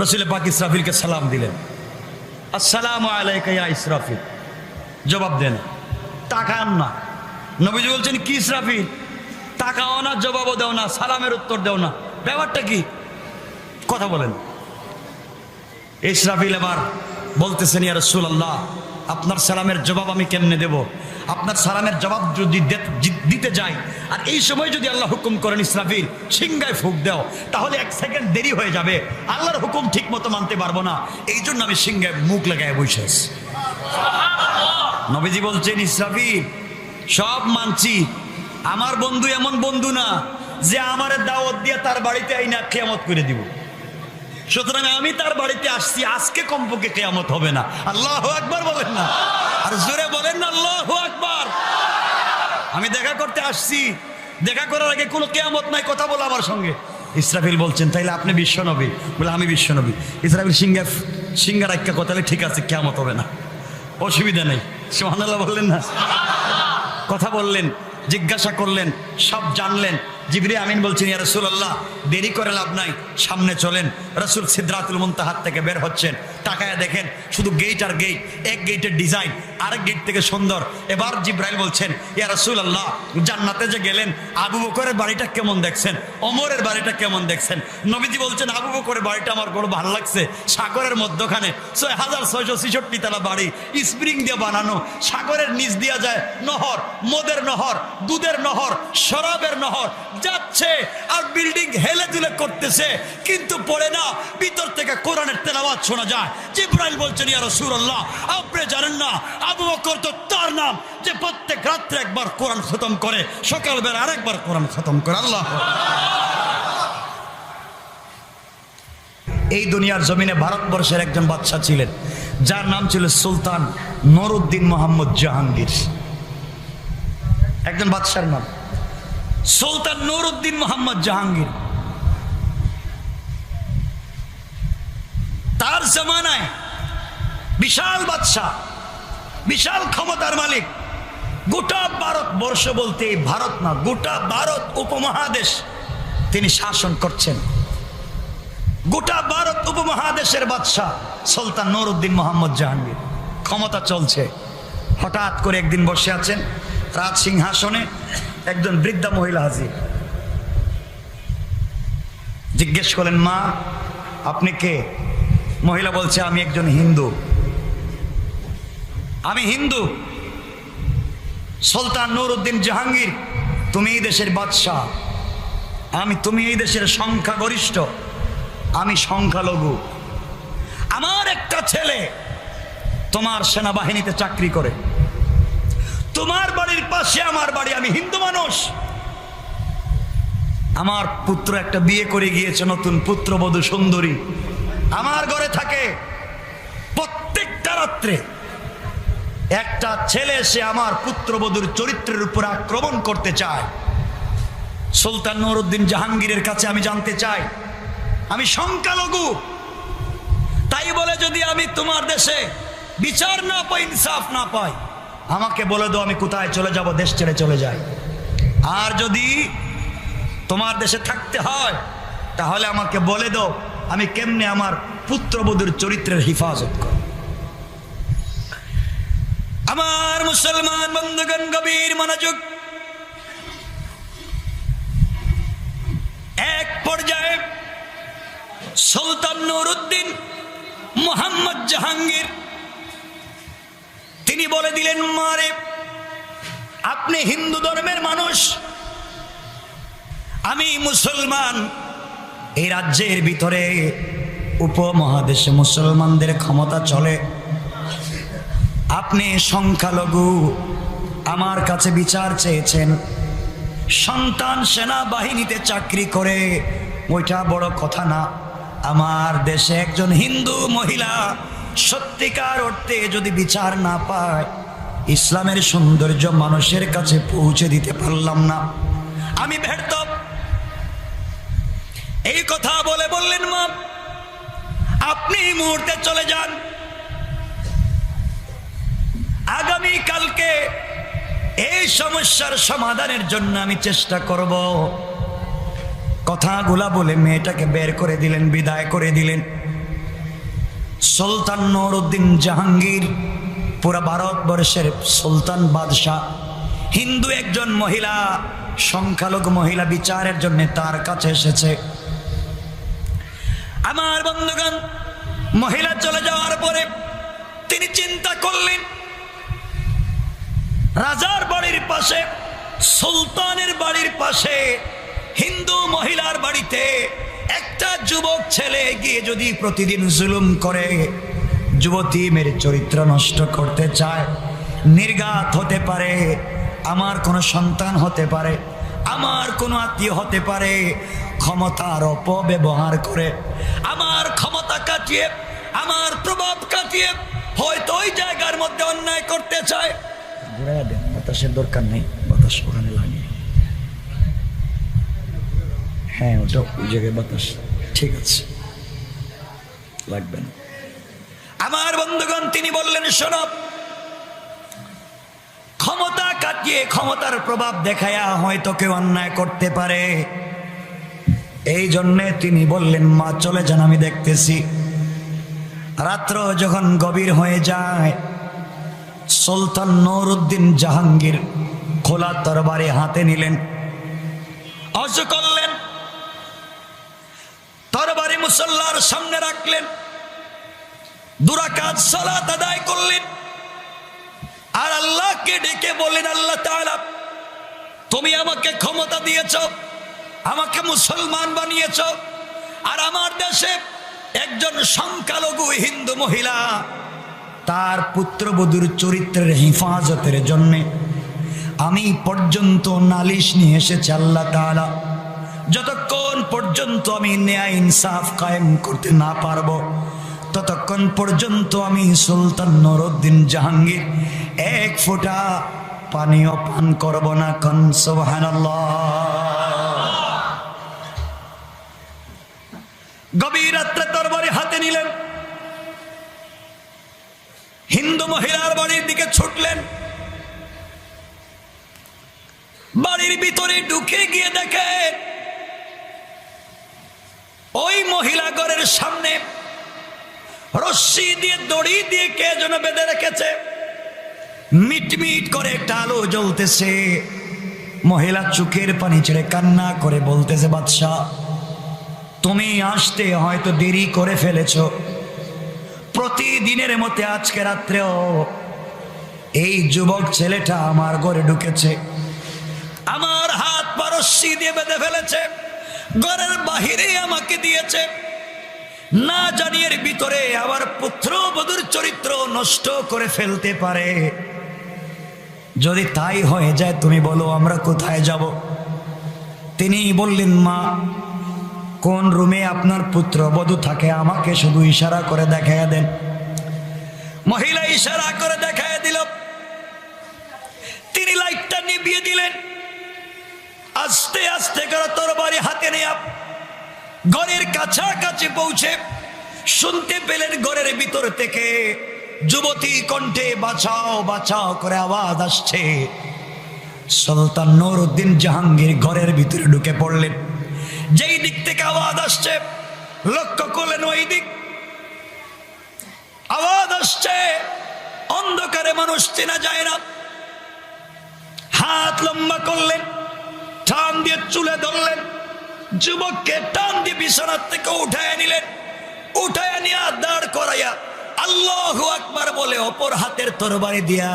রাসূল পাক ইসরাফিলকে সালাম দিলেন, আসসালামু আলাইকা ইয়া ইসরাফিল। জবাব দেন, তাকান না। নবীজি বলছেন, কি ইসরাফিল, তাকাও না, জবাবও দাও না, সালামের উত্তর দাও না, ব্যাপারটা কি? কথা বলেন। ইসরাফিল এবার বলতেছেন, ইয়া রাসূলুল্লাহ, আপনার সালামের জবাব আমি কেমনে দেব? আপনার সালামের জবাব যদি দিতে যাই আর এই সময় যদি আল্লাহ হুকুম করেন ইসরাফিল সিংহায় ফুঁক দাও, তাহলে 1 সেকেন্ড দেরি হয়ে যাবে, আল্লাহর হুকুম ঠিক মতো মানতে পারবো না। এই জন্য আমি সিংহায় মুখ লাগায় বসে আছি। নবীজি বলছেন, ইসরাফিল সব মানছি, আমার বন্ধু এমন বন্ধু না যে আমারে দাওয়াত দিয়ে তার বাড়িতে আইনা কিয়ামত করে দিব। সুতরাং আমি তার বাড়িতে আসছি, আজকে কমপক্ষে কিয়ামত হবে না। আল্লাহু আকবার বলেন না, আর জোরে বলেন না আল্লাহু আকবার। আমি দেখা করতে আসছি, দেখা করার আগে কোনো কিয়ামত নাই, কথা বলো আমার সঙ্গে। ইসরাফিল বলছেন, তাইলে আপনি বিশ্ব নবী? বলে, আমি বিশ্ব নবী। ইসরাফিল সিংহা রাখা কথা, ঠিক আছে, কিয়ামত হবে না, অসুবিধা নেই। সুবহানাল্লাহ বললেন না? কথা বললেন, জিজ্ঞাসা করলেন, সব জানলেন। জিবরিল আমিন বলছেন, ইয়া রাসূলুল্লাহ, দেরি করে লাভ নাই, সামনে চলেন। রাসূল সিদরাতুল মুনতাহার থেকে বের হচ্ছেন, তাকায় দেখেন শুধু গেট আর গেট, এক গেটের ডিজাইন আরেক গেট থেকে সুন্দর। এবার জিবরাইল বলছেন, ইয়া রাসূলুল্লাহ, জান্নাতে যে গেলেন, আবু বকরের বাড়িটা কেমন দেখছেন, ওমরের বাড়িটা কেমন দেখছেন? নবীজি বলছেন, আবু বকরের বাড়িটা আমার বড় ভালো লাগছে, সাগরের মধ্যখানে 6666 তলা বাড়ি, স্প্রিং দিয়ে বানানো, সাগরের নিচ দিয়া যায় নহর, মদের নহর, দুধের নহর, শরাবের নহর যাচ্ছে, আর বিল্ডিং হেলে দুলে করতেছে, কিন্তু পড়ে না, ভিতর থেকে কোরআনের তেলাওয়াত শোনা যায়। জিবরাইল বলছেন, ইয়া রাসূলুল্লাহ, আপনি জানেন না আবু বকর তো তার নাম যে প্রত্যেক রাত্রে একবার কোরআন খতম করে, সকালবেলা আরেকবার কোরআন খতম করে। আল্লাহ। এই দুনিয়ার জমিনে ভারতবর্ষের একজন বাদশা ছিলেন, যার নাম ছিল সুলতান নুরউদ্দিন মোহাম্মদ জাহাঙ্গীর। একজন বাদশার নাম সুলতান নুরউদ্দিন মোহাম্মদ জাহাঙ্গীর। তার জামানায় বিশাল বাদশা, বিশাল ক্ষমতার মালিক, গোটা ভারতবর্ষ, বলতে ভারত না, গোটা ভারত উপমহাদেশ তিনি শাসন করছেন। গোটা ভারত উপমহাদেশের বাদশা সুলতান নুরউদ্দিন মোহাম্মদ জাহাঙ্গীর, ক্ষমতা চলছে। হঠাৎ করে একদিন বসে আছেন রাজ সিংহাসনে, একজন বৃদ্ধা মহিলা হাজির। জিজ্ঞেস করলেন, মা আপনি কে? মহিলা বলছে, আমি একজন হিন্দু, আমি হিন্দু। সুলতান নুরউদ্দিন জাহাঙ্গীর, তুমি এই দেশের বাদশাহ, তুমি এই দেশের সংখ্যাগরিষ্ঠ, আমি সংখ্যালঘু। আমার একটা ছেলে তোমার সেনাবাহিনীতে চাকরি করে, তোমার বাড়ির পাশে আমার বাড়ি, আমি হিন্দু মানুষ। আমার পুত্র একটা বিয়ে করে গিয়েছে, নতুন পুত্রবধূ সুন্দরী আমার ঘরে থাকে। প্রত্যেকটা রাত্রে একটা ছেলে এসে আমার পুত্রবধূর চরিত্রের উপর আক্রমণ করতে চায়। সুলতান নুরউদ্দিন জাহাঙ্গীরের কাছে আমি জানতে চাই, আমি সংখ্যালঘু, তাই বলে যদি আমি তোমার দেশে বিচার না পাই, ইনসাফ না পাই, আমাকে বলে দাও, আমি কোথায় চলে যাব, দেশ ছেড়ে চলে যাই। আর যদি তোমার দেশে থাকতে হয় তাহলে আমাকে বলে দাও, আমি কেমনে আমার পুত্রবধূর চরিত্রের হিফাজত করব। আমার মুসলমান বন্ধুগণ, গভীর মনোযোগ। এক পর্যায়ে সুলতান নুরউদ্দিন মোহাম্মদ জাহাঙ্গীর তিনি বলে দিলেন, মারে আপনি হিন্দু ধর্মের মানুষ, আমি মুসলমান। এই রাজ্যের ভিতরে উপমহাদেশে মুসলমানদের ক্ষমতা চলে, আপনি সংখ্যালঘু, আমার কাছে বিচার চেয়েছেন। সন্তান সেনাবাহিনীতে চাকরি করে, ওইটা বড় কথা না। আমার দেশে একজন হিন্দু মহিলা সত্যিকার অর্থে যদি বিচার না পায়, ইসলামের সৌন্দর্য মানুষের কাছে পৌঁছে দিতে পারলাম না, আমি ব্যর্থ। এই কথা বলে বললেন, মা আপনি এই মুহূর্তে চলে যান, আগামী কালকে এই সমস্যার সমাধানের জন্য আমি চেষ্টা করব। কথাগুলা বলে মেয়েটাকে বের করে দিলেন, বিদায় করে দিলেন। সুলতান নুরউদ্দিন জাহাঙ্গীর পুরা ভারতবর্ষের সুলতান বাদশাহ, হিন্দু একজন মহিলা, সংখ্যালঘু মহিলা বিচারের জন্য তার কাছে এসেছে। আমার বন্ধুগণ, মহিলা চলে যাওয়ার পরে তিনি চিন্তা করলেন, রাজার বাড়ির পাশে, সুলতানের বাড়ির পাশে হিন্দু মহিলার বাড়িতে একটা যুবক ছেলে গিয়ে যদি প্রতিদিন জুলুম করে, যুবতী মেয়ের চরিত্র নষ্ট করতে চায়, নির্ঘাত হতে পারে, আমার কোনো সন্তান হতে পারে, আমার কোনো আত্মীয় হতে পারে, ক্ষমতার অপব্যবহার করে আমার ক্ষমতা কাটিয়ে, আমার প্রভাব কাটিয়ে হয়তো ওই জায়গার মধ্যে অন্যায় করতে চায়। ঘুরাইয়া দেন, বাতাসের দরকার নেই, বাতাস ওখানে লাগে। হ্যাঁ, ওটা ওই জায়গায় বাতাস, ঠিক আছে, লাগবে না। আমার বন্ধুগণ, তিনি বললেন, শোনো, ক্ষমতা কাটিয়ে, ক্ষমতার প্রভাব দেখায়া হয়তো কেউ অন্যায় করতে পারে। এই জন্যে তিনি বললেন, মা চলে যান, আমি দেখতেছি। রাত্র যখন গভীর হয়ে যায়, সুলতান নুরউদ্দিন জাহাঙ্গীর খোলা তরবারি হাতে নিলেন, অজু করলেন, তরবারি মুসল্লার সামনে রাখলেন, 2 রাকাত সালাত আদায় করলেন, আর আল্লাহকে ডেকে বললেন, আল্লাহ তাআলা, তুমি আমাকে ক্ষমতা দিয়েছ, আমাকে মুসলমান বানিয়েছ, আর আমার দেশে একজন সংখ্যালঘু হিন্দু মহিলা তার পুত্রবধূর চরিত্রের হেফাজতের জন্য আমি পর্যন্ত নালিশ নিয়ে এসেছি। আল্লাহ তাআলা, যতক্ষণ পর্যন্ত আমি ন্যায় ইনসাফ কায়েম করতে না পারবো, ততক্ষণ পর্যন্ত আমি সুলতান নুরউদ্দিন জাহাঙ্গীর 1 ফোঁটা পানিও পান করব না। কোন সুবহানাল্লাহ। গভীর রাত্রে তরবারি হাতে নিলেন, হিন্দু মহিলার বাড়ির দিকে ছুটলেন। বাড়ির ভিতরে ঢুকে গিয়ে দেখে ওই মহিলা ঘরের সামনে রশ্মি দিয়ে, দড়ি দিয়ে কে যেন বেঁধে রেখেছে, মিটমিট করে একটা আলো জ্বলতেছে। মহিলা চোখের পানি ছেড়ে কান্না করে বলতেছে, বাদশাহ, তুমি আসতে হয়তো দেরি করে ফেলেছ, প্রতিদিনের মতে আজকে রাত্রেও এই যুবক ছেলেটা আমার ঘরে ঢুকেছে, আমার হাত পা রশ্মি দিয়ে বেঁধে ফেলেছে, ঘরের বাহিরে আমাকে দিয়েছে, না জানি এর ভিতরে আবার পুত্রবধূর চরিত্র নষ্ট করে ফেলতে পারে। যদি তাই হয়ে যায়, তুমি বলো আমরা কোথায় যাব? তিনি বললেন, মা, কোন রুমে আপনার পুত্রবধূ থাকে আমাকে শুধু ইশারা করে দেখাইয়া দেন। মহিলা ইশারা করে দেখাইয়া দিল। তিনি লাইটটা নিভিয়ে দিলেন। আস্তে আস্তে করে তরবারি হাতে নিয়ে ঘরের কাছাকাছি পৌঁছে শুনতে পেলেন ঘরের ভিতর থেকে যুবতী কণ্ঠে বাঁচাও বাঁচাও করে আওয়াজ আসছে। সুলতান নুরউদ্দিন জাহাঙ্গীর ঘরের ভিতরে ঢুকে পড়লেন। যেই দিক থেকে আওয়াজ আসছে লক্ষ্য করলেন, ওই দিক আওয়াজ আসছে, অন্ধকারে মানুষ চেনা যায় না। হাত লম্বা করলেন, টান দিয়ে চুলে ধরলেন, যুবককে টান দিয়ে বিছানার থেকে উঠায় নিলেন। উঠায় নিয়ে দাঁড় করাইয়া আল্লাহু আকবার বলে অপর হাতের তরবারি দিয়া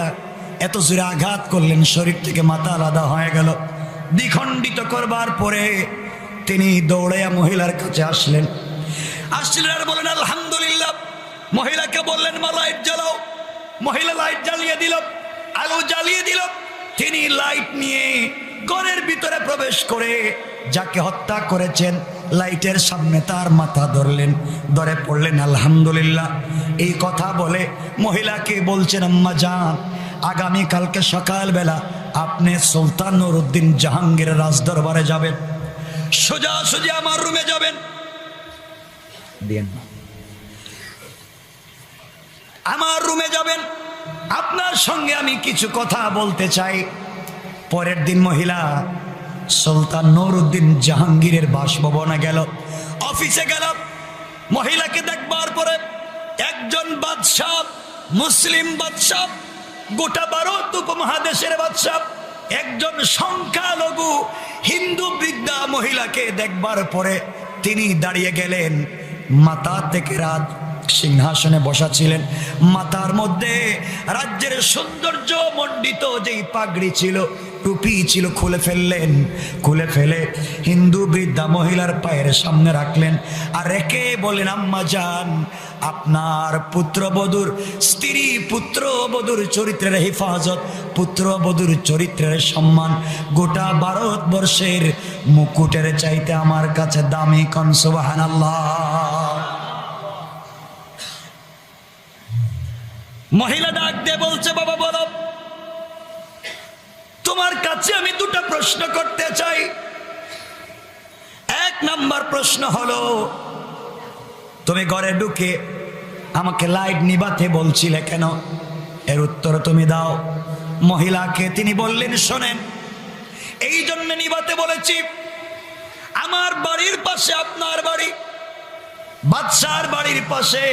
এত জোরে আঘাত করলেন, শরীর থেকে মাথা আলাদা হয়ে গেল। দ্বিখণ্ডিত করবার পরে তিনি দৌড়াইয়া মহিলার কাছে আসলেন। আর বলেন আলহামদুলিল্লাহ। মহিলাকে বললেন, মা লাইট জ্বালাও। মহিলা লাইট জ্বালিয়ে দিল, আলো জ্বালিয়ে দিল। তিনি লাইট নিয়ে ঘরের ভিতরে প্রবেশ করে যাকে হত্যা করেছেন লাইটের সামনে তার মাথা ধরলেন, ধরে পড়লেন আলহামদুলিল্লাহ। এই কথা বলে মহিলাকে বলছেন, আম্মা জান, আগামীকালকে সকালবেলা আপনি সুলতান নুরউদ্দিন জাহাঙ্গীরের রাজদরবারে যাবেন, সোজাসুজি আমার রুমে যাবেন। আমার রুমে যাবেন, আপনার সঙ্গে আমি কিছু কথা বলতে চাই। পরের দিন মহিলা সুলতান নুরউদ্দিন জাহাঙ্গীরের বাসভবনে গেল, অফিসে গেল। মহিলাকে দেখবার পরে 1 একজন বাদশাহ, মুসলিম বাদশাহ, গোটা ভারত উপমহাদেশের বাদশাহ, একজন সংখ্যালঘু হিন্দু বৃদ্ধা মহিলাকে দেখবার পরে তিনি দাঁড়িয়ে গেলেন। মাথা থেকে রাত সিংহাসনে বসা ছিলেন, মাথার মধ্যে রাজ্যের সৌন্দর্য মণ্ডিত যেই পাগড়ি ছিল, টুপি ছিল, খুলে ফেললেন। খুলে ফেলে হিন্দু বৃদ্ধা মহিলার পায়ের সামনে রাখলেন, আর রেখে বলেন, আম্মা জান, আপনার পুত্রবধূর স্ত্রী, পুত্রবধূর চরিত্রের হেফাজত, পুত্রবধূর চরিত্রের সম্মান গোটা ভারতবর্ষের মুকুটের চাইতে আমার কাছে দামি। কোন সুবহানাল্লাহ। মহিলা ডাক দিয়ে বলছে, বাবা বলো, তোমার কাছে আমি দুটো প্রশ্ন করতে চাই। এক নাম্বার প্রশ্ন হলো, তুমি ঘরে ঢুকে আমাকে লাইট নিভাতে বলছিলে কেন? এর উত্তর তুমি দাও। মহিলাকে তিনি বললেন, শোনেন, এই জন্য নিভাতে বলেছি, আমার বাড়ির পাশে আপনার বাড়ি, বাদশার বাড়ির পাশে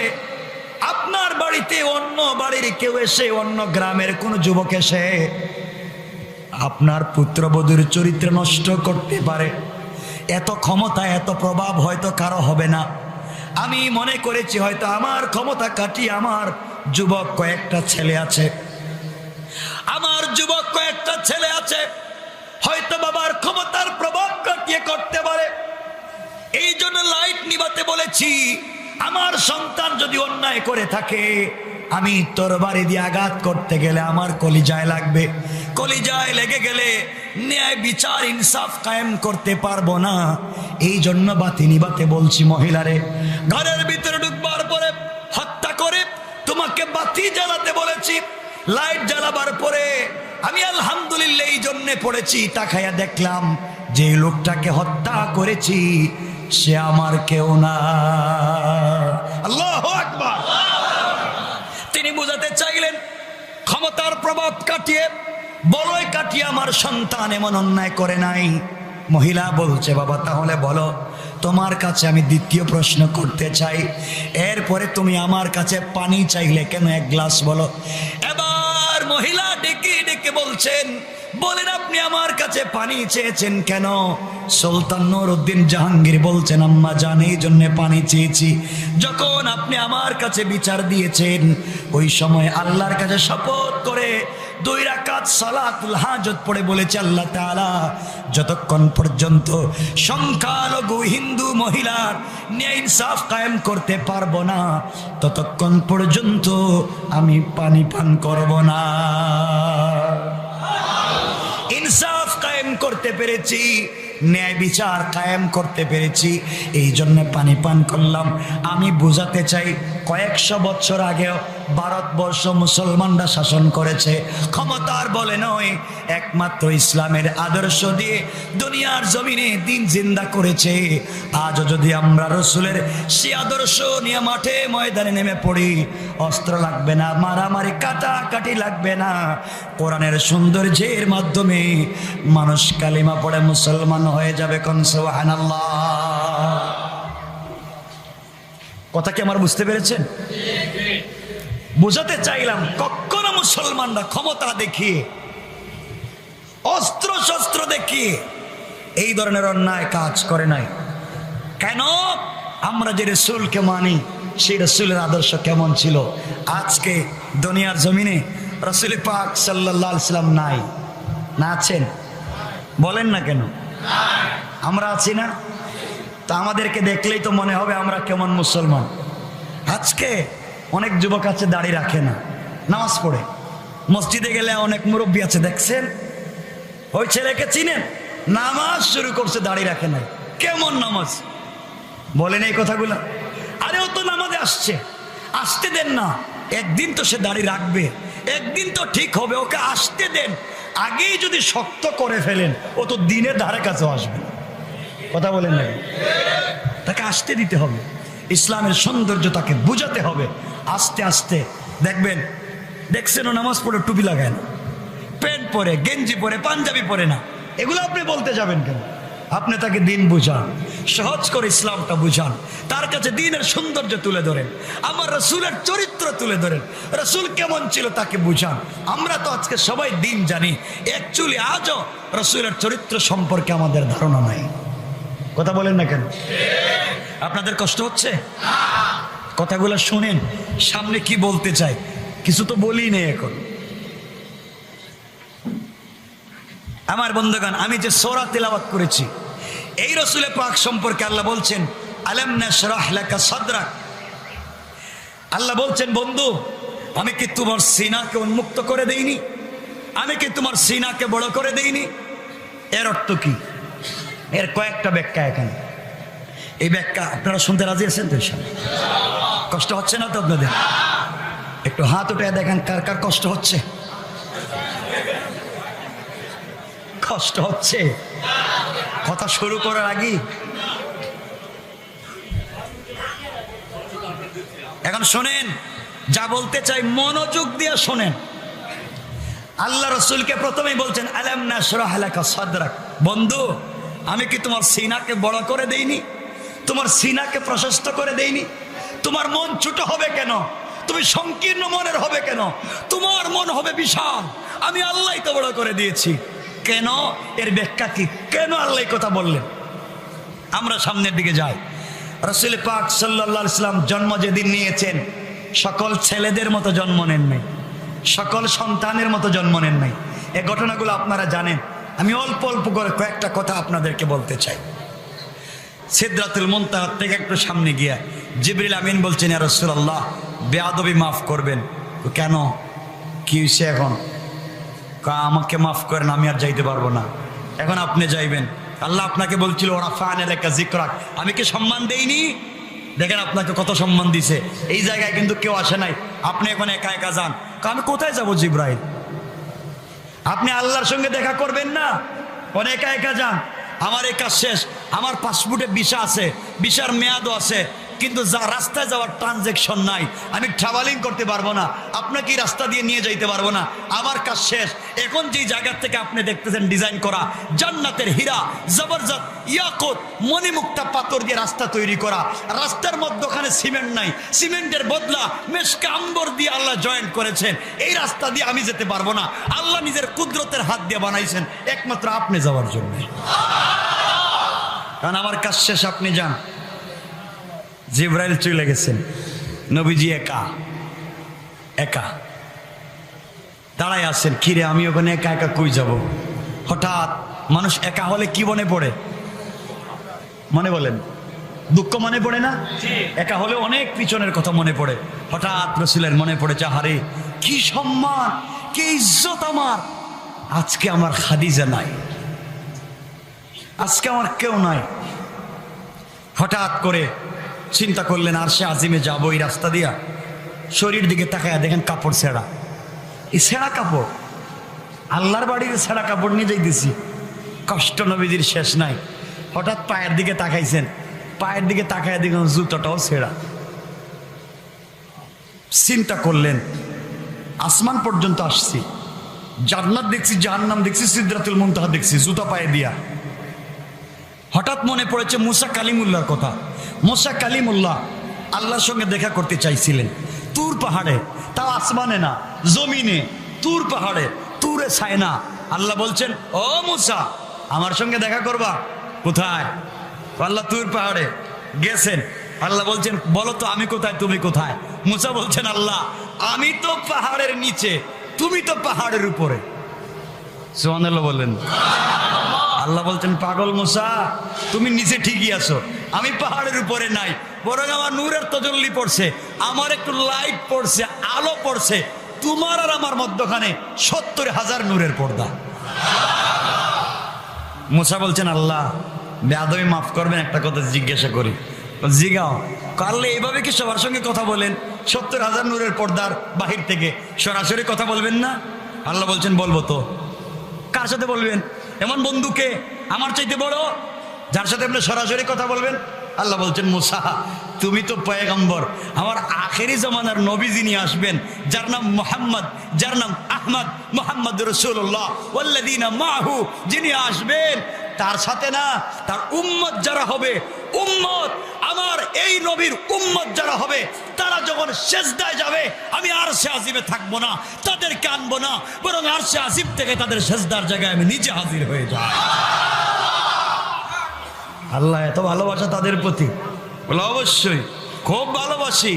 আপনার বাড়িতে অন্য বাড়ির কেউ এসে, অন্য গ্রামের কোন যুবক এসে আপনার পুত্রবধূর চরিত্র নষ্ট করতে পারে। এত ক্ষমতা, এত প্রভাব হয়তো কারো হবে না। আমি মনে করেছি হয়তো আমার ক্ষমতা কাটিয়ে আমার যুবক কয়েকটা ছেলে আছে, আমার যুবক কয়েকটা ছেলে আছে, হয়তো বাবার ক্ষমতার প্রভাব কাটিয়ে করতে পারে। এই জন্য লাইট নিভাতে বলেছি। আমার সন্তান যদি অন্যায় করে থাকে, আমি তরবারি দিয়ে আঘাত করতে গেলে আমার কলিজায় লাগবে, কলিজায় লেগে গেলে ন্যায় বিচার ইনসাফ কায়েম করতে পারবো না। এই জন্য বাতি নিভাতে বলছি। মহিলারে ঘরের ভিতরে ঢুকবার পরে হত্যা করে তোমাকে বাতি জ্বালাতে বলেছি। লাইট জ্বালাবার পরে আমি আলহামদুলিল্লাহ এই জন্যে পড়েছি, তাকাইয়া দেখলাম যে লোকটাকে হত্যা করেছি সে আমার কেউ না। আল্লাহু আকবার। তিনি বুঝাতে চাইলেন ক্ষমতার প্রভাব কাটিয়ে, বলয় কাটিয়ে আমার সন্তান এমন অন্যায় করে নাই। মহিলা বলছে, বাবা তাহলে বলো, তোমার কাছে আমি দ্বিতীয় প্রশ্ন করতে চাই। এরপরে তুমি আমার কাছে পানি চাইলে কেন? এক গ্লাস বলো। এবার মহিলা ডেকে ডেকে বলছেন, বলেন আপনি আমার কাছে পানি চেয়েছেন কেন? সুলতান নুরউদ্দিন জাহাঙ্গীর বলছেন, আম্মা জান, এই জন্য পানি চেয়েছি, যখন আপনি আমার কাছে বিচার দিয়েছেন ওই সময় আল্লাহর কাছে শপথ করে 2 রাকাত সালাতুল হাজত পড়ে বলেছে, আল্লাহ তাআলা, যতক্ষণ পর্যন্ত সংখ্যালঘু হিন্দু মহিলার ন্যায় ইনসাফ কায়েম করতে পারবো না, ততক্ষণ পর্যন্ত আমি পানি পান করব না। ইনসাফ কায়েম করতে পেরেছি, ন্যায় বিচার কায়েম করতে পেরেছি, এই জন্য পানি পান করলাম। আমি বুঝাতে চাই, কয়েকশো বছর আগেও ভারতবর্ষ মুসলমানরা শাসন করেছে, ক্ষমতার বলে নয়, একমাত্র ইসলামের আদর্শ দিয়ে দুনিয়ার জমিনে দিন জিন্দা করেছে। আজও যদি আমরা রসুলের সে আদর্শ নিয়ে মাঠে ময়দানে নেমে পড়ি, অস্ত্র লাগবে না, মারামারি কাটাকাটি লাগবে না, কোরআনের সৌন্দর্যের মাধ্যমে মানুষ কালিমা পড়ে মুসলমান হয়ে যাবে। কোন সুবহানাল্লাহ। কথা কি আমার বুঝতে পেরেছেন? বুঝাতে চাইলাম, কখনো মুসলমানরা ক্ষমতা দেখিয়ে, অস্ত্র শস্ত্র দেখিয়ে এই ধরনের অন্যায় কাজ করে নাই। কেন? আমরা যে রাসূলকে মানি, সেই রাসূলের আদর্শ কেমন ছিল? আজকে দুনিয়ার জমিনে রাসূল পাক সাল্লাল্লাহু আলাইহি সাল্লাম নাই, না আছেন? বলেন না কেন? আমরা আছি না? তো আমাদেরকে দেখলেই তো মনে হবে আমরা কেমন মুসলমান। আজকে অনেক যুবক আছে দাড়ি রাখে না, নামাজ পড়ে, মসজিদে গেলে অনেক মুরব্বী আছে, দেখছেন? ওই ছেলেকে চিনেন? নামাজ শুরু করছে, দাড়ি রাখে নাই। কেমন নামাজ? বলেন এই কথাগুলো। আরে ও তো নামাজে আসছে, আসতে দেন না, একদিন তো সে দাড়ি রাখবে, একদিন তো ঠিক হবে, ওকে আসতে দেন। আগেই যদি শক্ত করে ফেলেন, ও তো দিনের ধারে কাছেও আসবে না। কথা বলেন না? তাকে আসতে দিতে হবে, ইসলামের সৌন্দর্য তাকে বুঝাতে হবে। আস্তে আস্তে দেখবেন, দেখছেন ও নামাজ পড়ে টুপি লাগায় না, প্যান্ট পরে, গেঞ্জি পরে, পাঞ্জাবি পরে না, এগুলো আপনি বলতে যাবেন কেন? আপনি তাকে দিন বুঝান, সহজ করে ইসলামটা বুঝান, তার কাছে দিনের সৌন্দর্য তুলে ধরেন, আমার রসুলের চরিত্র তুলে ধরেন, রসুল কেমন ছিল তাকে বুঝান। আমরা তো আজকে সবাই দিন জানি, অ্যাকচুয়ালি আজও রসুলের চরিত্র সম্পর্কে আমাদের ধারণা নাই। কথা বলেন না কেন? আপনাদের কষ্ট হচ্ছে? কথাগুলো শুনেন, সামনে কি বলতে চাই, কিছু তো বলি নেই এখন। আমার বন্ধুগণ, আমি যে সূরা তিলাওয়াত করেছি, এই রসুল পাক সম্পর্কে আল্লাহ বলছেন আলাম নাশরাহ লাকা সাদরাক। আল্লাহ বলছেন, বন্ধু আমি কি তোমার সিনাকে উন্মুক্ত করে দেইনি? আমি কি তোমার সিনাকে বড় করে দেইনি? এর অর্থ কি? এর কয়েকটা ব্যাখ্যা এখানে। এই ব্যাখ্যা আপনারা শুনতে রাজি আছেন তো? কষ্ট হচ্ছে না তো আপনাদের? একটু হাত উঠে দেখেন কার কার কষ্ট হচ্ছে। কষ্ট হচ্ছে? কথা শুরু করার আগে এখন শোনেন, যা বলতে চাই মনোযোগ দিয়ে শোনেন। আল্লাহ রসুলকে প্রথমেই বলছেন আলাম নাশরাহ লাকা সাদরাক। বন্ধু আমি কি তোমার সিনাকে বড় করে দেইনি? তোমার সিনাকে প্রশস্ত করে দেইনি? তোমার মন ছোট হবে কেন? তুমি সংকীর্ণ মনের হবে কেন? তোমার মন হবে বিশাল। আমি আল্লাহই তো বড় করে দিয়েছি। কেন? এর ব্যাখ্যা কি? কেন আল্লাহ কথা বললেন? আমরা সামনের দিকে যাই। রাসূল পাক সাল্লাল্লাহু আলাইহি সাল্লাম জন্ম যেদিন নিয়েছেন, সকল ছেলেদের মতো জন্ম নেন নাই, সকল সন্তানের মতো জন্ম নেন নাই। এই ঘটনাগুলো আপনারা জানেন। আমি অল্প অল্প করে কয়েকটা কথা আপনাদেরকে বলতে চাই। সিদরাতুল মুনতাহা থেকে একটু সামনে গিয়া জিবরিল আমিন বলছেন, ইয়া রাসূলুল্লাহ বেয়াদবি মাফ করবেন। কেন? কি হয়েছে এখন? আমাকে মাফ করেন, আমি আর যাইতে পারবো না, এখন আপনি যাইবেন। আল্লাহ আপনাকে বলছিল ওরাফা'না লাকা যিকরাক, আমি কি সম্মান দেইনি? দেখেন আপনাকে কত সম্মান দিছে। এই জায়গায় কিন্তু কেউ আসে নাই, আপনি এখন একা একা যান। আমি কোথায় যাব জিবরাইল? আপনি আল্লাহর সঙ্গে দেখা করবেন না, অনেক একা একা যান। আমার এই কাজ শেষ, আমার পাসপোর্টে ভিসা আছে, ভিসার মেয়াদও আছে, কিন্তু যা রাস্তায় যাওয়ার ট্রানজেকশন নাই, আমি ট্রাভেলিং করতে পারবো না, আপনাকে রাস্তা দিয়ে নিয়ে যাইতে পারবো না, আমার কাজ শেষ। এখন যেই জায়গা থেকে আপনি দেখতেছেন ডিজাইন করা জান্নাতের হীরা জবরদস্ত ইয়াকুত মণিমুক্তা পাথর দিয়ে রাস্তা তৈরি করা, রাস্তার মধ্যখানে সিমেন্ট নাই, সিমেন্টের বদলা মেশকা আম্বর দিয়ে আল্লাহ জয়েন্ট করেছেন। এই রাস্তা দিয়ে আমি যেতে পারবো না, আল্লাহ নিজের কুদরতের হাত দিয়ে বানাইছেন একমাত্র আপনি যাওয়ার জন্য। কারণ আমার কাজ শেষ, আপনি যান। জিবরাইল চলে গেছেন, নবীজি একা একা দাঁড়ায় আছেন। কিরে আমি ওখানে একা একা কই যাব? হঠাৎ মানুষ একা হলে কি মনে পড়ে? মনে বলেন, দুঃখ মনে পড়ে না? একা হলে অনেক পিছনের কথা মনে পড়ে। হঠাৎ রাসূলের মনে পড়েছে, আরে কি সম্মান, কি ইজ্জত আমার, আজকে আমার খাদিজা নাই, আজকে আমার কেউ নাই। হঠাৎ করে চিন্তা করলেন আরশে আজিমে যাবো, এই রাস্তা দিয়া শরীর দিকে তাকায় দেখেন কাপড় ছেঁড়া। এই ছেঁড়া কাপড়, আল্লাহর বাড়ির ছেঁড়া কাপড় নিয়ে যাইতেছি, কষ্ট নবীজির শেষ নাই। হঠাৎ পায়ের দিকে তাকাইছেন, পায়ের দিকে তাকায় দেখেন জুতোটাও ছেঁড়া। চিন্তা করলেন আসমান পর্যন্ত আসছি, জান্নাত দেখছি, জাহান্নাম দেখছি, সিদরাতুল মুনতাহা দেখছি, জুতা পায়ে দিয়া। হঠাৎ মনে পড়েছে মুসা কালিমুল্লাহর কথা। মুসা কালিমুল্লাহ আল্লাহর সঙ্গে দেখা করতে চাইছিলেন তুর পাহাড়ে, তাও আসমানে না, জমিনে, তুর পাহাড়ে, তুরে সায়না। আল্লাহ বলছেন, ও মুসা আমার সঙ্গে দেখা করবা? কোথায়? আল্লাহ তুর পাহাড়ে গেছেন। আল্লাহ বলছেন, বলো তো আমি কোথায়, তুমি কোথায়? মুসা বলছেন, আল্লাহ আমি তো পাহাড়ের নিচে, তুমি তো পাহাড়ের উপরে। সুবহানাল্লাহ বললেন। আল্লাহ বলছেন, পাগল মুসা তুমি নিচে ঠিকই আছো, আমি পাহাড়ের উপরে নাই, বরং আমার নূরের তজল্লি পড়ছে, আমার একটু লাইট পড়ছে, আলো পড়ছে, তোমার আর আমার মধ্যখানে ৭০,০০০ নূরের পর্দা। মুসা বলছেন, আল্লাহ বেয়াদবি মাফ করবেন, একটা কথা জিজ্ঞাসা করি। জিগাও। কারলে এইভাবে কি সবার সঙ্গে কথা বলেন? ৭০,০০০ নূরের পর্দার বাহির থেকে সরাসরি কথা বলবেন না? আল্লাহ বলছেন, বলবো তো। কার সাথে বলবেন? এমন বন্ধুকে আমার চাইতে বড়, যার সাথে আপনি সরাসরি কথা বলবেন। আল্লাহ বলছেন, মুসা তুমি তো পয়গম্বর, আমার আখেরি জামানার নবী যিনি আসবেন, যার নাম মুহাম্মদ, যার নাম আহমদ, মুহাম্মদ রাসূলুল্লাহ ওয়াল্লাযীনা মাহু, যিনি আসবেন তার সাথে না, তার উম্মত যারা হবে, উম্মত আমার এই নবীর উম্মত যারা হবে, তারা যখন সেজদায় যাবে আমি আরশে আজিমে থাকবো না, তাদেরকে আনবো না, বরং আরশে আজিম থেকে তাদের সেজদার জায়গায় আমি নিজে হাজির হয়ে যাই। আল্লাহ এত ভালোবাসা তাদের প্রতি, বলে অবশ্যই খুব ভালোবাসি।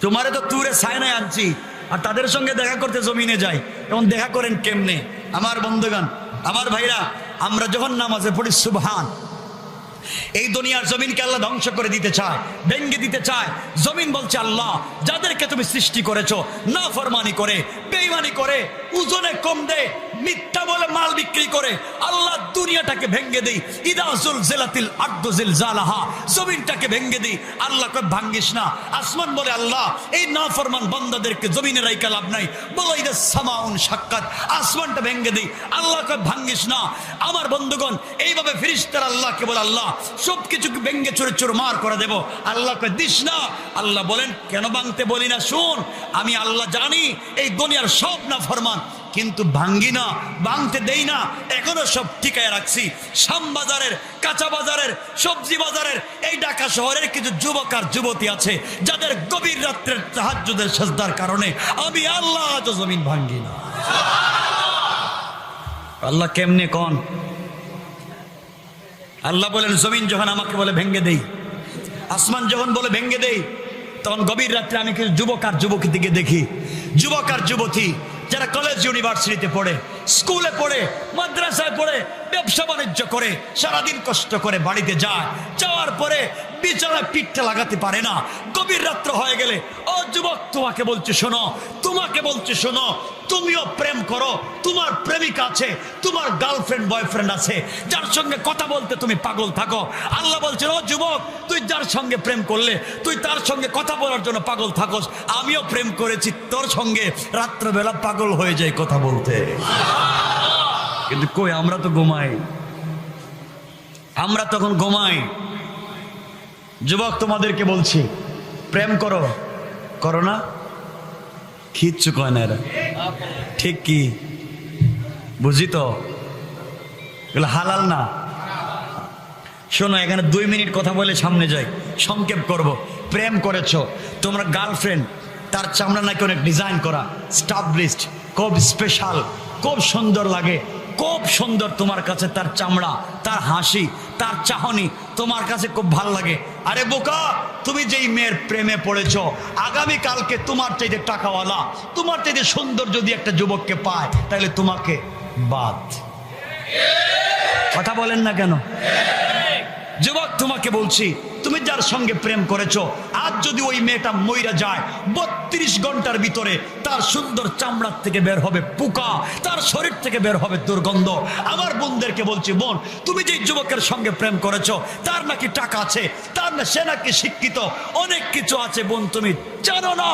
তোমারে তো তুরে সায়নায় আনছি, আর তাদের সঙ্গে দেখা করতে জমিনে যাই, এবং দেখা করেন কেমনে? আমার বন্ধুগণ, আমার ভাইরা, আমরা যখন নামাজে পড়ি সুবহান, এই দুনিয়ার জমিনকে আল্লাহ ধ্বংস করে দিতে চায়, ভেঙ্গে দিতে চায়। জমিন বলছে আল্লাহ যাদেরকে তুমি সৃষ্টি করেছো নাফরমানি করে, বেঈমানি করে, ওজনে কম দে, মিথ্যা বলে মাল বিক্রি করে, আল্লাহ দুনিয়াটাকে ভেঙ্গে দেই। ইদা জুলজিলাতিল আরদু জিলজালাহা, জমিনটাকে ভেঙ্গে দেই। আল্লাহ কয় ভাঙ্গিস না। আসমান বলে আল্লাহ এই নাফরমান বান্দাদেরকে জমিনে রাইকা লাভ নাই, বলো ইদা সামাউন শাক্কাত, আসমানটা ভেঙ্গে দেই। আল্লাহ কয় ভাঙ্গিস না। আমার বন্ধুগণ, এইভাবে ফেরেশতারা আল্লাহকে বলে আল্লাহ সবকিছুকে ভেঙ্গে চুরে চুরমার করে দেব। আল্লাহ কয় দিস না। আল্লাহ বলেন কেন ভাঙতে বলি না? শুন, আমি আল্লাহ জানি এই দুনিয়ার সব নাফরমান, কিন্তু ভাঙ্গি না, ভাঙতে দেই না, এখনো সব ঠিকায় রাখছি। শ্যামবাজারের, কাঁচা বাজারের, সবজি বাজারের, এই ঢাকা শহরের কিছু যুবক আর যুবতী আছে যাদের গভীর রাত্রের তাহাজ্জুদের সেজদার কারণে আমি আল্লাহ আজ জমিন ভাঙ্গি না। আল্লাহ কেমনে কোন? আল্লাহ বলেন জমিন যখন আমাকে বলে ভেঙ্গে দেই, আসমান যখন বলে ভেঙ্গে দেই, তখন গভীর রাত্রে আমি কিছু যুবক আর যুবতী দিকে দেখি, যুবক আর যুবতী যারা কলেজ ইউনিভার্সিটিতে পড়ে, স্কুলে পড়ে, মাদ্রাসায় পড়ে, ব্যবসা বাণিজ্য করে, সারাদিন কষ্ট করে বাড়িতে যায়, যাওয়ার পরে বিছানায় পিঠটা লাগাতে পারে না। গভীর রাত্র হয়ে গেলে ও যুবক তোমাকে বলছে শোনো, তোমাকে বলছে শোনো, তুমিও প্রেম করো, তোমার প্রেমিকা আছে, তোমার গার্লফ্রেন্ড বয়ফ্রেন্ড আছে, যার সঙ্গে কথা বলতে তুমি পাগল থাকো। আল্লাহ বলছে ও যুবক, তুই যার সঙ্গে প্রেম করলে, তুই তার সঙ্গে কথা বলার জন্য পাগল থাকোস, আমিও প্রেম করেছি তোর সঙ্গে, রাত্রবেলা পাগল হয়ে যায় কথা বলতে। কিন্তু কই, আমরা তো ঘুমাই, আমরা তখন ঘুমাই। যুবক তোমাদেরকে বলছি প্রেম করো, করো না? কিচ্ছু কয় না এরা, ঠিক কি? বুঝি তো, এগুলো হালাল না। শোনো, এখানে 2 মিনিট কথা বলে সামনে যাই, সংক্ষেপ করব। প্রেম করেছো, তোমরা গার্লফ্রেন্ড, তার চামড়া নাকি অনেক ডিজাইন করা, স্টাবলিশড, খুব স্পেশাল, খুব সুন্দর লাগে, খুব সুন্দর তোমার কাছে তার চামড়া, তার হাসি, তার চাহনি তোমার কাছে খুব ভালো লাগে। আরে বোকা, তুমি যেই মেয়ের প্রেমে পড়েছো, আগামী কালকে তোমার চাইতে টাকাওয়ালা, তোমার চাইতে সুন্দর যদি একটা যুবককে পায়, তাহলে তোমাকে বাদ। কথা বলেন না কেন? যুবক তোমাকে বলছি, তুমি যার সঙ্গে প্রেম করেছো, আজ যদি ওই মেয়েটা মইরা যায়, 32 ঘন্টার ভিতরে তার সুন্দর চামড়ার থেকে বের হবে পোকা, তার শরীর থেকে বের হবে দুর্গন্ধ। আমার বোনদেরকে বলছি, বোন তুমি যে যুবকের সঙ্গে প্রেম করেছো, তার নাকি টাকা আছে, তার না, সে নাকি শিক্ষিত, অনেক কিছু আছে, বোন তুমি জানো না,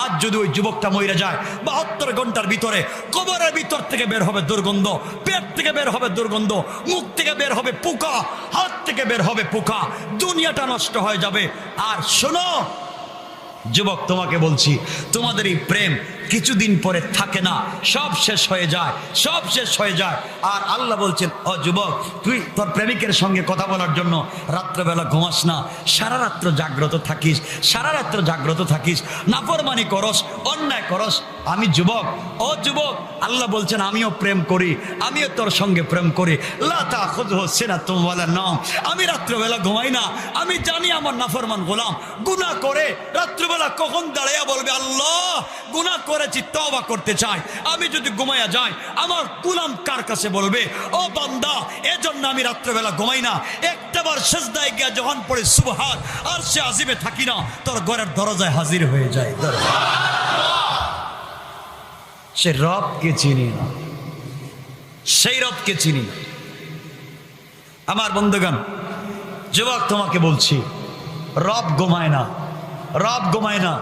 আজ যদি ওই যুবকটা মইরা যায় 72 ঘন্টার ভিতরে কবরের ভিতর থেকে বের হবে দুর্গন্ধ, পেট থেকে বের হবে দুর্গন্ধ, মুখ থেকে বের হবে পোকা, হাত থেকে বের হবে পোকা, দুনিয়াটা নষ্ট হয়ে যাবে। আর শোনো যুবক, তোমাকে বলছি, তোমাদের এই প্রেম কিছুদিন পরে থাকে না, সব শেষ হয়ে যায়, সব শেষ হয়ে যায়। আর আল্লাহ বলছেন ও যুবক, তুই তোর প্রেমিকের সঙ্গে কথা বলার জন্য রাত্রেবেলা ঘুমাস না, সারা রাত্র জাগ্রত থাকিস, সারা রাত্র জাগ্রত থাকিস, নাফরমানি করস, অন্যায় করস। আমি যুবক, ও যুবক, আল্লাহ বলছেন আমিও প্রেম করি, আমিও তোর সঙ্গে প্রেম করি। লা তাখুযহু সিনাতুন ওয়ালা নাওম, আমি রাত্রেবেলা ঘুমাই না, আমি জানি আমার নাফরমান গোলাম গুনাহ করে রাত্রেবেলা কখন দাঁড়াইয়া বলবে আল্লাহ গুনাহ করেছি, তওবা করতে চাই। আমি যদি ঘুমাইয়া যাই, আমার গোলাম কার কাছে বলবে ও বান্দা, এজন্য আমি রাত্রেবেলা ঘুমাই না, একটাবার সিজদায় গিয়া যখন পড়ে সুবহান আরশে আজিমে থাকি না, তোর ঘরের দরজায় হাজির হয়ে যায়। সে রবকে চিনি না, সেই রবকে চিনি না। আমার বন্ধুগণ, যুবক তোমাকে বলছি, রব ঘুমায় না, রব ঘুমায় না।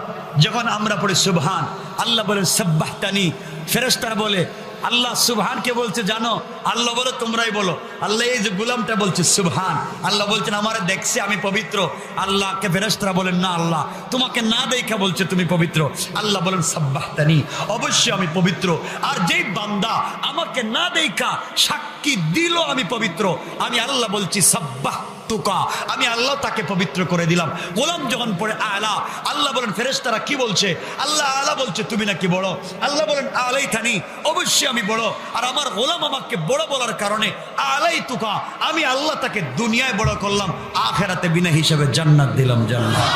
যখন আমরা পড়ি সুবহান, আল্লাহ বলেন সাব্বাহতানি, ফেরেশতারা বলে আল্লাহ সুবহানকে বলছে জানো, আল্লাহ বলে তোমরাই বলো। আল্লাহ এই যে গোলামটা বলছে সুবহান, আল্লাহ বলছেন আমারে দেখছে আমি পবিত্র। আল্লাহকে ফেরেশতারা বলেন না, আল্লাহ তোমাকে না দেখা বলছে তুমি পবিত্র। আল্লাহ বলেন সাব্বাহতানি, অবশ্যই আমি পবিত্র। আর যেই বান্দা আমাকে না দেখা সাক্ষ্য সাক্ষী দিল আমি পবিত্র, আমি আল্লাহ বলছি সাব্বাহতুকা, আমি আল্লাহ তাকে পবিত্র করে দিলাম। গোলাম যখন পড়ে আলা, আল্লাহ বলেন ফেরেশতারা কি বলছে? আল্লাহ আলা বলছে তুমি নাকি বড়। আল্লাহ বলেন আলাইতানি, অবশ্যই আমি বড়। আর আমার গোলাম আমাকে বড় বলার কারণে আলাইতুকা, আমি আল্লাহ তাকে দুনিয়ায় বড় করলাম, আখিরাতে বিনা হিসাবে জান্নাত দিলাম। জান্নাত।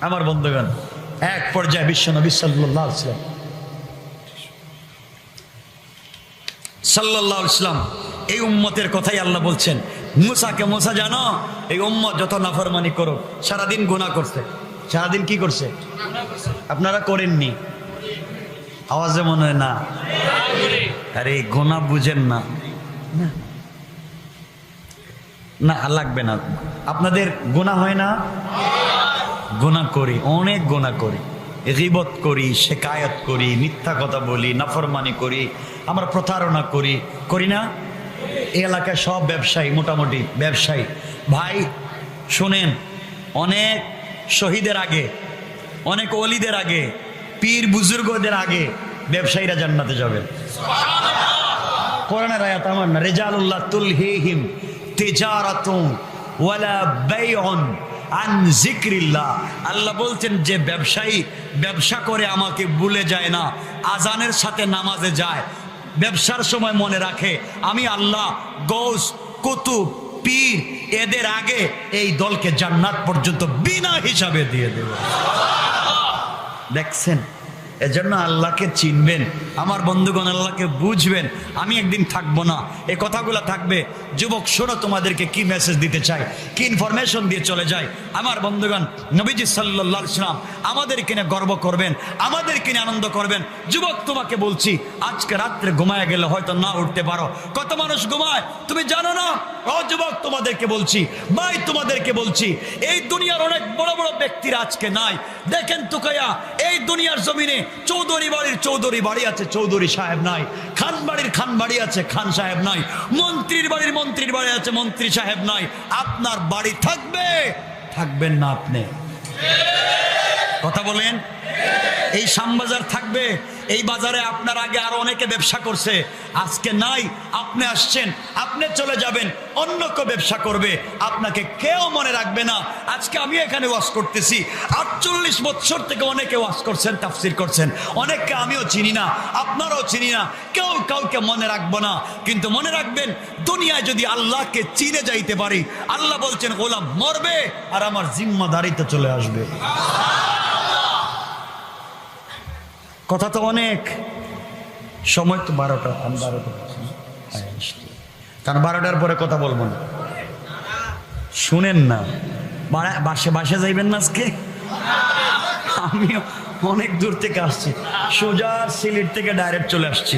আমার বন্ধুগণ, এক পর্যায়ে বিশ্বনবী সাল্লাল্লাহু আলাইহি ওয়াসাল্লাম এই উম্মতের কথাই আল্লাহ বলছেন। মুসাকে, মুসা জানো এই উম্মত যত নাফরমানি করুক, সারাদিন গুনাহ করছে। সারাদিন কি করছে? আপনারা করেননি? আওয়াজে মনে হয় না। আরে গুনাহ বুঝেন না, না লাগবে না। আপনাদের গুনাহ হয় না? গুনাহ করি, অনেক গুনাহ করি, গীবত করি, শিকায়ত করি, মিথ্যা কথা বলি, নাফরমানি করি, আমরা প্রতারণা করি, করি না? এই এলাকায় সব ব্যবসায়ী, মোটামুটি ব্যবসায়ী ভাই শোনেন, অনেক শহীদের আগে, অনেক ওলিদের আগে, পীর বুজুর্গদের আগে ব্যবসায়ীরা জান্নাতে যাবেন। কোরআনের আয়াত আমার না, রিজালুল্লাহ তুলহিহিম তিজারাতুন ওয়ালা বাইউন আন যিকরিল্লাহ। আল্লাহ বলছেন যে ব্যবসায়ী ব্যবসা করে আমাকে ভুলে যায় না, আজানের সাথে নামাজে যায়, ব্যবসার সময় মনে রাখে আমি আল্লাহ গৌস কুতুব পীর এদের আগে এই দলকে জান্নাত পর্যন্ত বিনা হিসাবে দিয়ে দেব। দেখছেন, এজন্য আল্লাহকে চিনবেন আমার বন্ধুগণ, আল্লাহকে বুঝবেন। আমি একদিন থাকবো না, এই কথাগুলো থাকবে। যুবক শোনো, তোমাদেরকে কি মেসেজ দিতে চাই, কি ইনফরমেশন দিয়ে চলে যায় আমার বন্ধুগণ। নবীজি সাল্লাল্লাহু আলাইহি ওয়াসাল্লাম আমাদেরকে নিয়ে গর্ব করবেন, আমাদেরকে নিয়ে আনন্দ করবেন। যুবক তোমাকে বলছি, আজকে রাত্রে ঘুমায় গেলে হয়তো না উঠতে পারো। কত মানুষ ঘুমায় তুমি জানো না? ও যুবক তোমাদেরকে বলছি, ভাই তোমাদেরকে বলছি, এই দুনিয়ার অনেক বড় বড় ব্যক্তিরা আজকে নাই। দেখেন তুকাইয়া, এই দুনিয়ার জমিনে চৌধুরী বাড়ির চৌধুরী বাড়ি আছে, চৌধুরী সাহেব নাই। খান বাড়ির খান বাড়ি আছে, খান সাহেব নাই। মন্ত্রীর বাড়ির মন্ত্রীর বাড়ি আছে, মন্ত্রী সাহেব নাই। আপনার বাড়ি থাকবে, থাকবেন না আপনি? কথা বলেন। এই শ্যামবাজার থাকবে, এই বাজারে আপনার আগে আরো অনেকে ব্যবসা করছে, আজকে নাই। আপনি আসছেন, আপনি চলে যাবেন, অন্য কেউ ব্যবসা করবে, আপনাকে কেউ মনে রাখবে না। আজকে আমি এখানে ওয়াজ করতেছি, 48 বছর থেকে অনেকে ওয়াজ করছেন, তাফসীর করছেন, অনেককে আমিও চিনি না, আপনারাও চিনি না, কেউ কাউকে মনে রাখবো না। কিন্তু মনে রাখবেন, দুনিয়ায় যদি আল্লাহকে চিনে যাইতে পারি, আল্লাহ বলছেন গোলাম মরবে আর আমার জিম্মাদারিতে চলে আসবে। কথা তো অনেক, সময় তো 12টা, আমি 12টা, কারণ 12টার পরে কথা বলবো না। শুনেন না, বাসে যাইবেন না আজকে? আমি অনেক দূর থেকে আসছি, সোজা সিলেট থেকে ডাইরেক্ট চলে আসছি।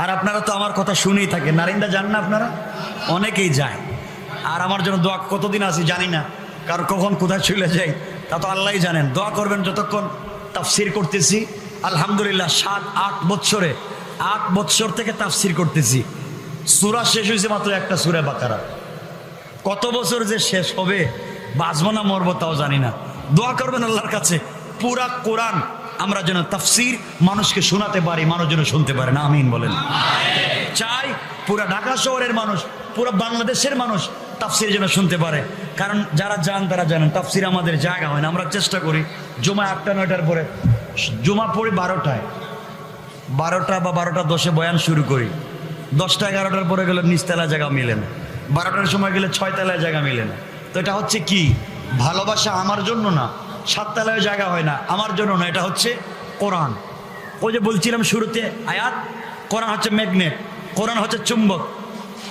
আর আপনারা তো আমার কথা শুনেই থাকেন। নারিন্দা যান না আপনারা? অনেকেই যায়। আর আমার জন্য দোয়া, কতদিন আছি জানি না, কারণ কখন কোথায় চলে যাই তা তো আল্লাহই জানেন। দোয়া করবেন যতক্ষণ তাফসীর করতেছি। আলহামদুলিল্লাহ 7-8 বছরে, 8 বছর থেকে তাফসীর করতেছি। সূরা শেষ হয়েছে মাত্র একটা, সূরা বাকারা। কত বছর যে শেষ হবে, বাঁচবো না মরবো তাও জানি না। দোয়া করবেন আল্লাহর কাছে পুরা কোরআন আমরা যেন তাফসীর মানুষকে শোনাতে পারি, মানুষ যেন শুনতে পারে না। আমিন বলেন। চাই পুরা ঢাকা শহরের মানুষ, পুরো বাংলাদেশের মানুষ তাফসীর যেন শুনতে পারে। কারণ যারা যান তারা জানেন তাফসীর আমাদের জায়গা হয় না। আমরা চেষ্টা করি জুমা 8টা-9টার পরে, জুমা পড়ি 12টায়, 12টা বা 12টা 10-এ বয়ান শুরু করি। 10টা-11টার পরে গেলে নিচতলা জায়গা মিলে না, 12টার সময় গেলে 6তলায় জায়গা মিলে না। তো এটা হচ্ছে কি ভালোবাসা আমার জন্য না, 7তলায় জায়গা হয় না আমার জন্য না, এটা হচ্ছে কোরআন। ওই যে বলছিলাম শুরুতে আয়াত, কোরআন হচ্ছে ম্যাগনেট, কোরআন হচ্ছে চুম্বক।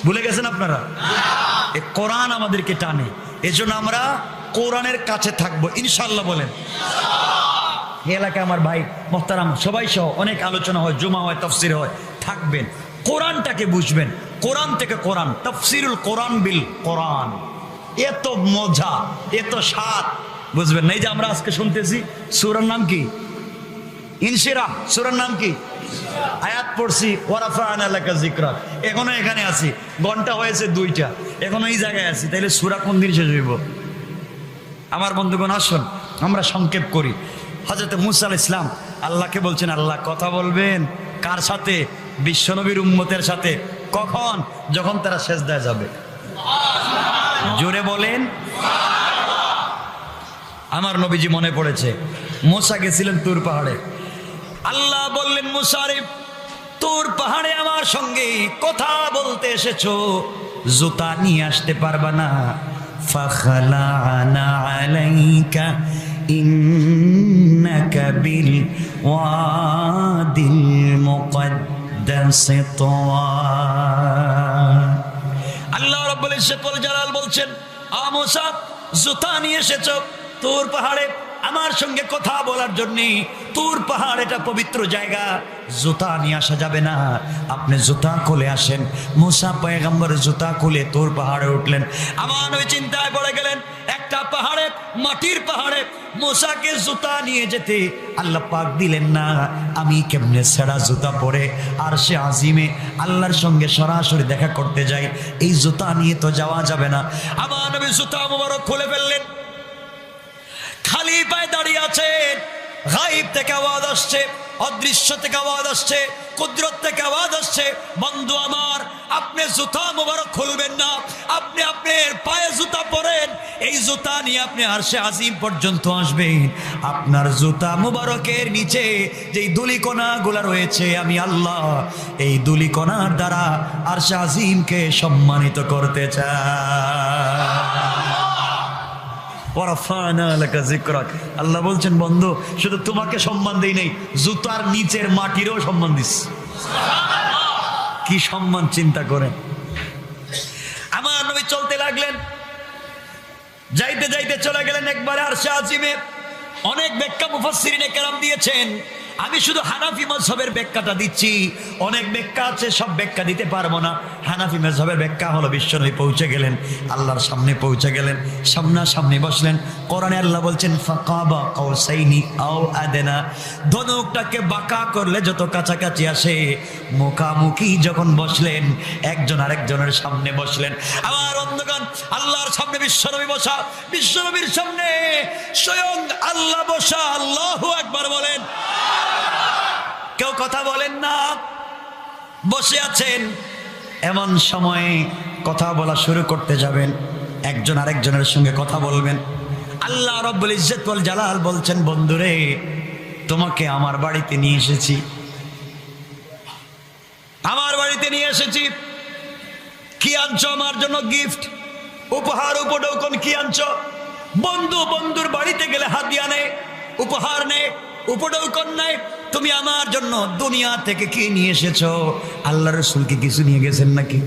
ভুলে গেছেন আপনারা? এই কোরআন আমাদেরকে টানে, এজন্য আমরা কোরআনের কাছে থাকবো ইনশাআল্লাহ। বলেন। এই এলাকায় আমার ভাই মোহতারাম সবাই সহ অনেক আলোচনা হয়, জুমা হয়, তাফসীর হয়। থাকবেন, কোরআনটাকে বুঝবেন, কোরআন থেকে কোরআন, তাফসীরুল কোরআন বিল কোরআন। এত মজা, এত স্বাদ বুঝবেন না। এই যে আমরা আজকে শুনতেছি, সূরার নাম কি? ইনশিরাহ। সূরার নাম কি? আয়াত পড়ছি ওয়ারাফা'না লাকা যিকরাক। এখনো এখানে আছি, ঘন্টা হয়েছে 2টা, এখনো এই জায়গায় আছি। তাইলে সূরা কোন দিন শেষ হইব? আমার বন্ধুগণ আসুন আমরা সংক্ষেপ করি। হযরত মূসা আলাইহিস সালাম আল্লাহকে বলছেন, আল্লাহ কথা বলবেন কার সাথে? বিশ্বনবীর উম্মতের সাথে। কখন? যখন তারা সেজদায় যাবে। জোরে বলেন। আমার নবীজি মনে পড়েছে, মুসা গেছিলেন তুর পাহাড়ে। আল্লাহ বললেন, মুসা রে, তুর পাহাড়ে আমার সঙ্গে কথা বলতে এসেছো, জুতা নিয়ে আসতে পারবা না। ফাখলানা আলাইকা ইন্নাকা বিল ওয়াদিল মুকদ্দাস তুওয়া। আল্লাহ রাব্বুল ইজ্জত ওয়াল জালাল বলছেন, আ মুসা, জুতা নিয়ে এসেছো তুর পাহাড়ে আমার সঙ্গে কথা বলার জন্য। তুর পাহাড় এটা পবিত্র জায়গা, জুতা নিয়ে আসা যাবে না, আপনি জুতা খুলে আসেন। মুসা পয়গম্বর জুতা খুলে তুর পাহাড়ে উঠলেন। আমার নবী চিন্তায় পড়ে গেলেন, একটা পাহাড়ে, মাটির পাহাড়ে মুসাকে জুতা নিয়ে যেতে আল্লাহ পাক দিলেন না, আমি কেমনে ছেঁড়া জুতা পরে আর সে আজিমে আল্লাহর সঙ্গে সরাসরি দেখা করতে যাই? এই জুতা নিয়ে তো যাওয়া যাবে না। আমার নবী জুতা মুবারক খুলে ফেললেন, খালি পায়ে দাঁড়িয়ে আছেন। গায়েব থেকে আওয়াজ আসছে, অদৃশ্য থেকে আওয়াজ আসছে, কুদরত থেকে আওয়াজ আসছে, বন্ধু আমার, আপনি জুতা মুবারক খুলবেন না, আপনি আপনার পায়ে জুতা পরেন, এই জুতা নিয়ে আপনি আরশে আজিম পর্যন্ত আসবেন। আপনার জুতা মুবারকের নিচে যেই ধূলিকণা গুলা রয়েছে, আমি আল্লাহ এই ধূলিকণার দ্বারা আরশে আজিমকে সম্মানিত করতে চাই। আল্লাহ বলছেন, বন্ধু, শুধু তোমাকে সম্মান দেই নাই, জুতার নিচের মাটিরও সম্মান দিস। কি সম্মান চিন্তা করেন। আমার নবী চলতে লাগলেন, যাইতে যাইতে চলে গেলেন একবারে আরশে আজিমে। অনেক ব্যাখ্যা মুফাসসিরিনে কেরাম দিয়েছেন, আমি শুধু হানাফি মাযহাবের ব্যাখ্যাটা দিচ্ছি, অনেক ব্যাখ্যা আছে, সব ব্যাখ্যা দিতে পারবো না। হানাফি মাযহাবের ব্যাখ্যা হলো, বিশ্বনবী পৌঁছে গেলেন, আল্লাহর সামনে পৌঁছে গেলেন, সামনাসামনি বসলেন। কোরআনে আল্লাহ বলছেন, ফাকাবা কাউসাইনি আও আদনা, ধনুকটাকে বাঁকা করলে যত কাছাকাছি আসে, মুখামুখি যখন বসলেন, একজন আরেকজনের সামনে বসলেন। আমার বন্ধুগণ, আল্লাহর সামনে বিশ্বনবী বসা, বিশ্বনবীর সামনে স্বয়ং আল্লাহ বসা। আল্লাহু আকবার বলেন। কেউ কথা বলেন না, বসে আছেন। এমন সময়ে কথা বলা শুরু করতে যাবেন, একজন আরেকজনের সঙ্গে কথা বলবেন। আল্লাহ রাব্বুল ইজ্জত ওয়াল জালাল বলছেন, বন্ধুরে, তোমাকে আমার বাড়িতে নিয়ে এসেছি, আমার বাড়িতে নিয়ে এসেছি। কি আনছো আমার জন্য? গিফট, উপহার, উপঢৌকন কি আনছো? বন্ধু বন্ধুর বাড়িতে গেলে হাদিয়া নেই, উপহার নেই, উপঢৌকন নাই। তুমি আমার জন্য দুনিয়া থেকে কি নিয়ে এসেছো? আল্লাহ রাসূল কি কিছু নিয়ে গেছেন নাকি?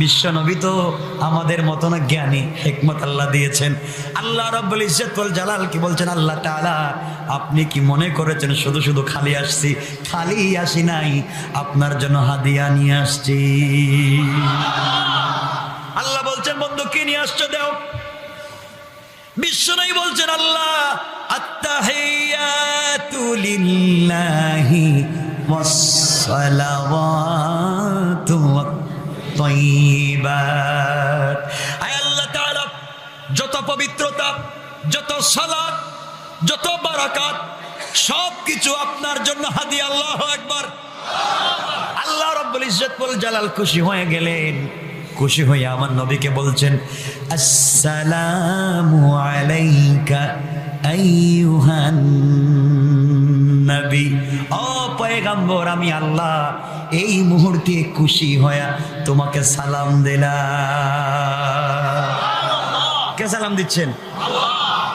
বিশ্ব নবী তো আমাদের মতো না, জ্ঞানী, হিকমত আল্লাহ দিয়েছেন। আল্লাহ রাব্বুল ইজ্জত ওয়াল জালাল কি বলছেন? আল্লাহ তাআলা, আপনি কি মনে করেছেন শুধু শুধু খালি আসছি? খালি আসি নাই, আপনার জন্য হাদিয়া নিয়ে আসছি। আল্লাহ বলছেন, বন্ধু কি নিয়ে আসছো দাও। বিশ্বনবী বলছেন, আল্লাহ, আত্তাহিয়াতু লিল্লাহি ওয়াসসালাওয়াতু ওয়াত-তাইয়্যিবাত। আয় আল্লাহ তাআলা, যত পবিত্রতা, যত সালাত, যত বারাকাত, সব কিছু আপনার জন্য হাদিয়া। আল্লাহু আকবার। আল্লাহ রাব্বুল ইজ্জত ওয়াল জালাল খুশি হয়ে গেলেন। খুশি হয়ে আমার নবীকে বলছেন, আসসালামু আলাইকা আইয়ুহান নবী। ও পয়গম্বর, আমি আল্লাহ এই মুহূর্তে খুশি হয়ে তোমাকে সালাম দিলাম। কে সালাম দিচ্ছেন?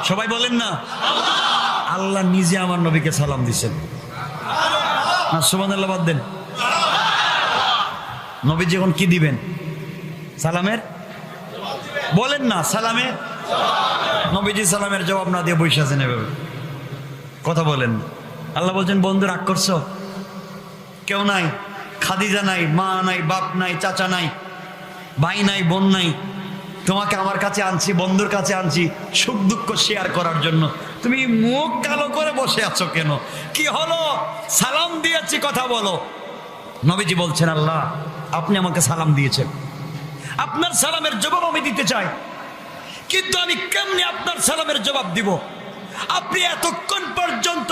সবাই বলেন না। আল্লাহ নিজে আমার নবীকে সালাম দিচ্ছেন। সুবহানাল্লাহ বাদ দেন। নবী যখন কি দিবেন? সালামের বলেন না, সালামের। নবীজি সালামের জবাব না দিয়ে বসে আছেন এভাবে, কথা বলেন। আল্লাহ বলছেন, বন্ধু রাগ করছো? কেউ নাই, খাদিজা নাই, মা নাই, বাপ নাই, চাচা নাই, ভাই নাই, বোন নাই, তোমাকে আমার কাছে আনছি, বন্ধুর কাছে আনছি সুখ দুঃখ শেয়ার করার জন্য। তুমি মুখ কালো করে বসে আছো কেন? কি হলো? সালাম দিয়েছি, কথা বলো। নবীজি বলছেন, আল্লাহ, আপনি আমাকে সালাম দিয়েছেন, আপনার সালামের জবাব আমি দিতে চাই, কিন্তু আমি কেমনে আপনার সালামের জবাব দিব? আপনি এতক্ষণ পর্যন্ত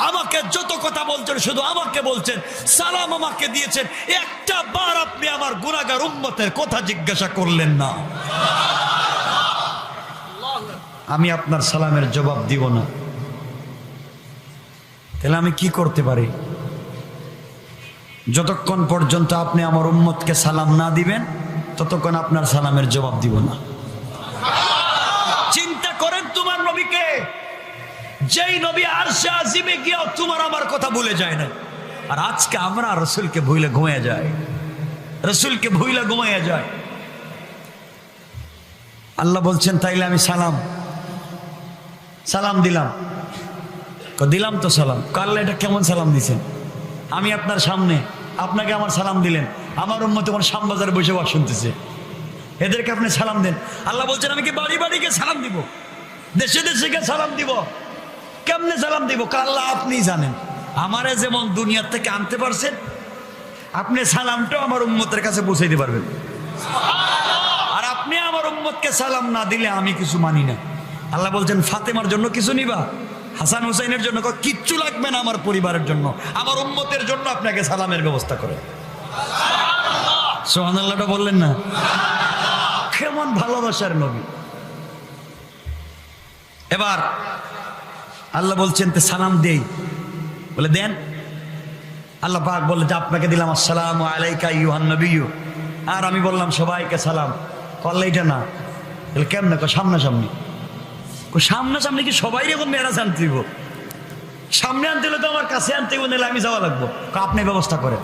আমাকে যত কথা বলছেন শুধু আমাকে বলছেন, সালাম আমাকে দিয়েছেন, একটা বার আপনি আমার গুনাহগার উম্মতের কথা জিজ্ঞাসা করলেন না। আমি আপনার সালামের জবাব দিব না। তাহলে আমি কি করতে পারি? যতক্ষণ পর্যন্ত আপনি আমার উম্মতকে সালাম না দিবেন ততক্ষণ আপনার সালামের জবাব দিব না। চিন্তা করেন তোমার নবীকে, যেই নবী আরশে আজিমে গিয়েও তোমার আমার কথা ভুলে যায় না, আর আজকে আমরা রসুলকে ভুলে ঘুমিয়ে যাই, রসুলকে ভুলে ঘুমিয়ে যায়। আল্লাহ বলছেন তাইলে আমি সালাম দিলাম। দিলাম তো সালাম। আল্লাহ এটা কেমন সালাম দিছেন? আমি আপনার সামনে, আপনাকে আমার সালাম দিলেন, আমার উম্মত তোমার শ্যামবাজারে বসে ওয়াজ শুনতেছে, এদেরকে আপনি সালাম দেন। আল্লাহ বলছেন আমি কি বাড়ি বাড়ি গিয়ে সালাম দিব, দেশে দেশে গিয়ে সালাম দিব? কেমনে সালাম দিব? আল্লাহ আপনি জানেন। আমারে যেমন দুনিয়ার থেকে আনতে পারছেন, আপনি সালামটাও আমার উম্মতের কাছে পৌঁছাইতে পারবেন। আর আপনি আমার উম্মতকে সালাম না দিলে আমি কিছু মানি না। আল্লাহ বলছেন ফাতেমার জন্য কিছু নিবা, হাসান হুসাইনের জন্য কিচ্ছু লাগবে না, আমার পরিবারের জন্য, আমার উম্মতের জন্য আপনাকে সালামের ব্যবস্থা করে। সুবহানাল্লাহটা বললেন না? কেমন ভালোবাসার নবী। এবার আল্লাহ বলছেন তে সালাম দেই, বলে দেন। আল্লাহ পাক বলে যে আপনাকে দিলাম আসসালামু আলাইকা আইয়ুহান নবিয়্যু, আর আমি বললাম সবাইকে সালাম। করলে এটা না, তাহলে কেমনে? সামনাসামনি। সামনাসামনি কি সবাই এখন মেরাজ আনতে দিব? সামনে আনতে হলে তো আমার কাছে আনতে নিলে আমি যাওয়া লাগবো। আপনি ব্যবস্থা করেন।